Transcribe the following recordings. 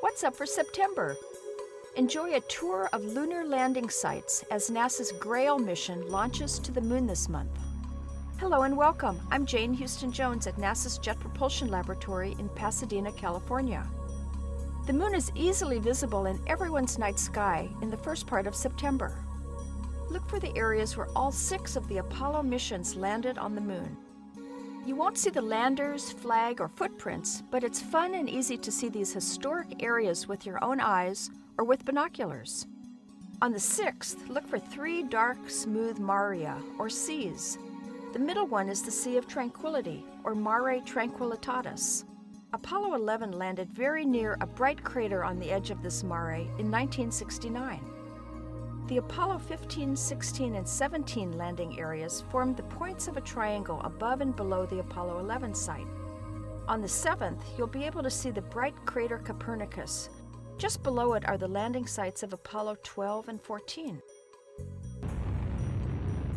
What's up for September? Enjoy a tour of lunar landing sites as NASA's GRAIL mission launches to the moon this month. Hello and welcome. I'm Jane Houston Jones at NASA's Jet Propulsion Laboratory in Pasadena, California. The moon is easily visible in everyone's night sky in the first part of September. Look for the areas where all 6 of the Apollo missions landed on the moon. You won't see the landers, flag, or footprints, but it's fun and easy to see these historic areas with your own eyes or with binoculars. On the 6th, look for 3 dark, smooth maria, or seas. The middle one is the Sea of Tranquility, or Mare Tranquillitatis. Apollo 11 landed very near a bright crater on the edge of this mare in 1969. The Apollo 15, 16, and 17 landing areas formed the points of a triangle above and below the Apollo 11 site. On the 7th, you'll be able to see the bright crater Copernicus. Just below it are the landing sites of Apollo 12 and 14.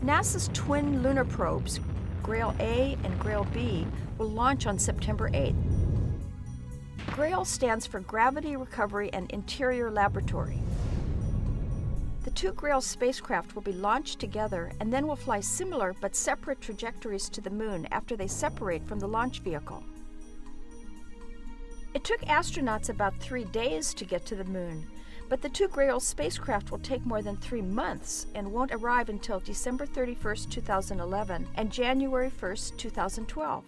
NASA's twin lunar probes, GRAIL-A and GRAIL-B, will launch on September 8th. GRAIL stands for Gravity Recovery and Interior Laboratory. The 2 GRAIL spacecraft will be launched together and then will fly similar but separate trajectories to the moon after they separate from the launch vehicle. It took astronauts about 3 days to get to the moon, but the 2 GRAIL spacecraft will take more than 3 months and won't arrive until December 31st, 2011 and January 1st, 2012.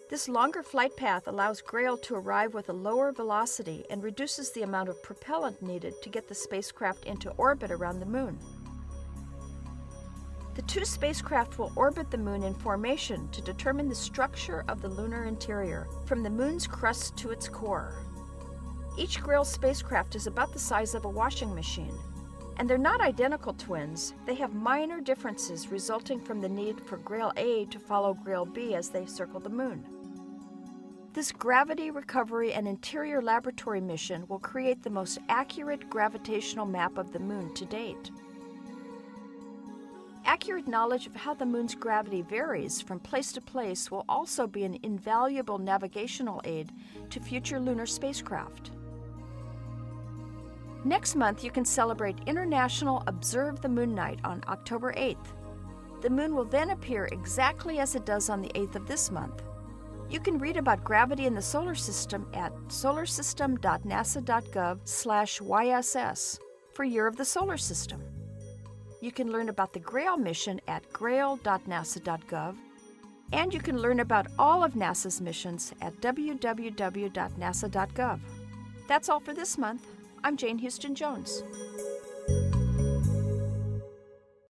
This longer flight path allows GRAIL to arrive with a lower velocity and reduces the amount of propellant needed to get the spacecraft into orbit around the moon. The 2 spacecraft will orbit the moon in formation to determine the structure of the lunar interior, from the moon's crust to its core. Each GRAIL spacecraft is about the size of a washing machine, and they're not identical twins. They have minor differences resulting from the need for GRAIL-A to follow GRAIL-B as they circle the moon. This Gravity Recovery and Interior Laboratory mission will create the most accurate gravitational map of the moon to date. Accurate knowledge of how the moon's gravity varies from place to place will also be an invaluable navigational aid to future lunar spacecraft. Next month, you can celebrate International Observe the Moon Night on October 8th. The moon will then appear exactly as it does on the 8th of this month. You can read about gravity in the solar system at solarsystem.nasa.gov/YSS for Year of the Solar System. You can learn about the GRAIL mission at grail.nasa.gov, and you can learn about all of NASA's missions at www.nasa.gov. That's all for this month. I'm Jane Houston Jones.